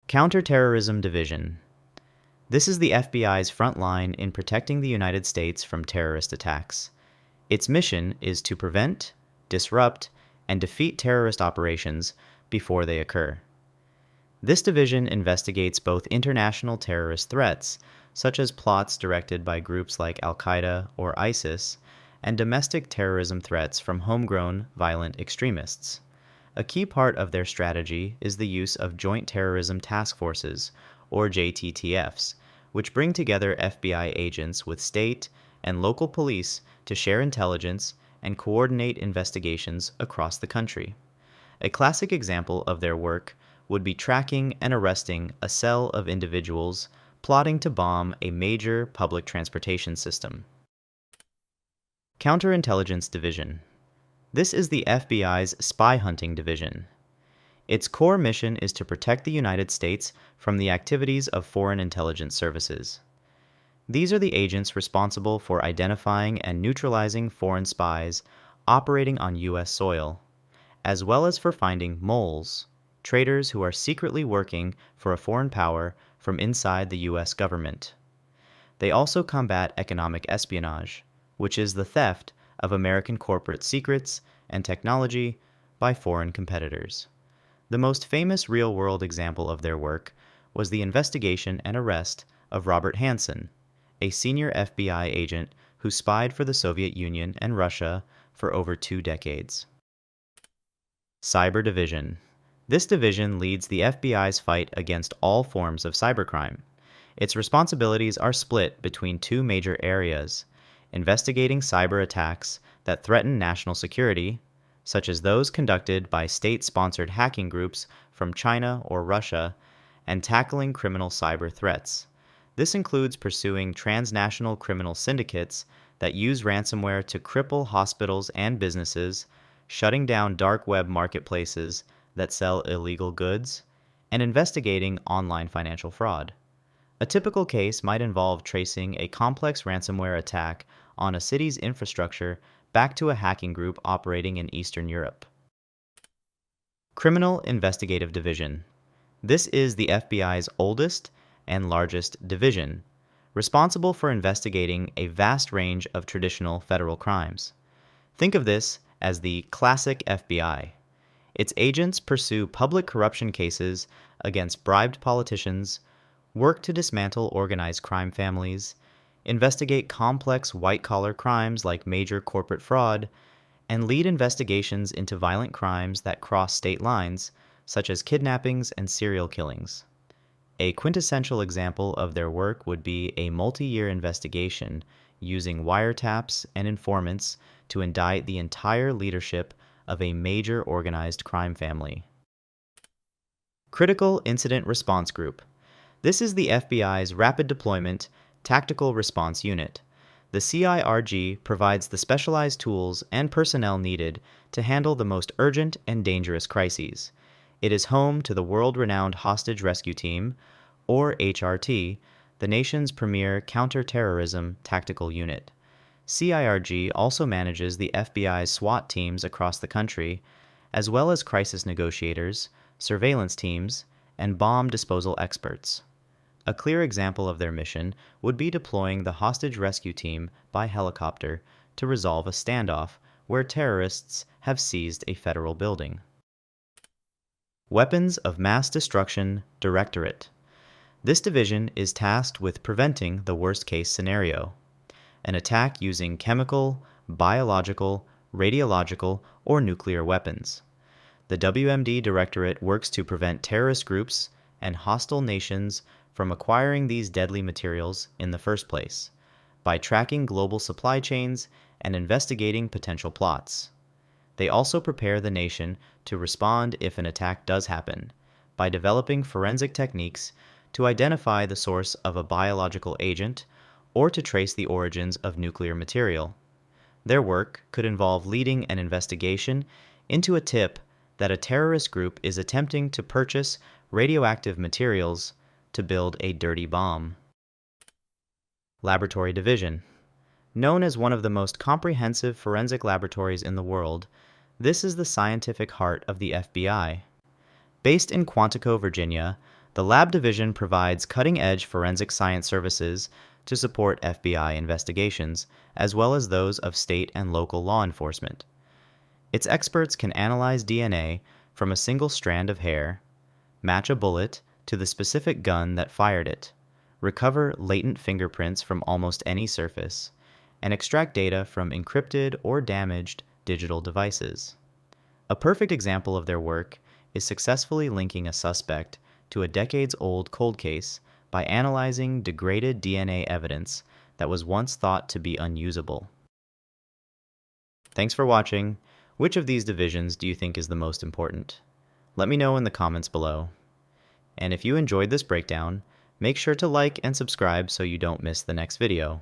Counterterrorism Division. This is the FBI's front line in protecting the United States from terrorist attacks. Its mission is to prevent, disrupt, and defeat terrorist operations before they occur. This division investigates both international terrorist threats, such as plots directed by groups like Al-Qaeda or ISIS, and domestic terrorism threats from homegrown violent extremists. A key part of their strategy is the use of Joint Terrorism Task Forces, or JTTFs, which bring together FBI agents with state and local police to share intelligence and coordinate investigations across the country. A classic example of their work would be tracking and arresting a cell of individuals plotting to bomb a major public transportation system. Counterintelligence Division. This is the FBI's spy hunting division. Its core mission is to protect the United States from the activities of foreign intelligence services. These are the agents responsible for identifying and neutralizing foreign spies operating on U.S. soil, as well as for finding moles, traitors who are secretly working for a foreign power from inside the U.S. government. They also combat economic espionage, which is the theft of American corporate secrets and technology by foreign competitors. The most famous real-world example of their work was the investigation and arrest of Robert Hanssen, a senior FBI agent who spied for the Soviet Union and Russia for over 2 decades. Cyber Division. This division leads the FBI's fight against all forms of cybercrime. Its responsibilities are split between 2 major areas: investigating cyber attacks that threaten national security, such as those conducted by state-sponsored hacking groups from China or Russia, and tackling criminal cyber threats. This includes pursuing transnational criminal syndicates that use ransomware to cripple hospitals and businesses, shutting down dark web marketplaces that sell illegal goods, and investigating online financial fraud. A typical case might involve tracing a complex ransomware attack on a city's infrastructure back to a hacking group operating in Eastern Europe. Criminal Investigative Division. This is the FBI's oldest and largest division, responsible for investigating a vast range of traditional federal crimes. Think of this as the classic FBI. Its agents pursue public corruption cases against bribed politicians, work to dismantle organized crime families, investigate complex white-collar crimes like major corporate fraud, and lead investigations into violent crimes that cross state lines, such as kidnappings and serial killings. A quintessential example of their work would be a multi-year investigation using wiretaps and informants to indict the entire leadership of a major organized crime family. Critical Incident Response Group. This is the FBI's Rapid Deployment Tactical Response Unit. The CIRG provides the specialized tools and personnel needed to handle the most urgent and dangerous crises. It is home to the world-renowned Hostage Rescue Team, or HRT, the nation's premier counter-terrorism tactical unit. CIRG also manages the FBI's SWAT teams across the country, as well as crisis negotiators, surveillance teams, and bomb disposal experts. A clear example of their mission would be deploying the hostage rescue team by helicopter to resolve a standoff where terrorists have seized a federal building. Weapons of Mass Destruction Directorate. This division is tasked with preventing the worst-case scenario: an attack using chemical, biological, radiological, or nuclear weapons. The WMD Directorate works to prevent terrorist groups and hostile nations from acquiring these deadly materials in the first place, by tracking global supply chains and investigating potential plots. They also prepare the nation to respond if an attack does happen, by developing forensic techniques to identify the source of a biological agent or to trace the origins of nuclear material. Their work could involve leading an investigation into a tip that a terrorist group is attempting to purchase radioactive materials to build a dirty bomb. Laboratory Division. Known as one of the most comprehensive forensic laboratories in the world, this is the scientific heart of the FBI. Based in Quantico, Virginia, The lab division provides cutting-edge forensic science services to support FBI investigations, as well as those of state and local law enforcement. Its experts can analyze DNA from a single strand of hair, match a bullet to the specific gun that fired it, recover latent fingerprints from almost any surface, and extract data from encrypted or damaged digital devices. A perfect example of their work is successfully linking a suspect to a decades-old cold case by analyzing degraded DNA evidence that was once thought to be unusable. Thanks for watching. Which of these divisions do you think is the most important? Let me know in the comments below. And if you enjoyed this breakdown, make sure to like and subscribe so you don't miss the next video.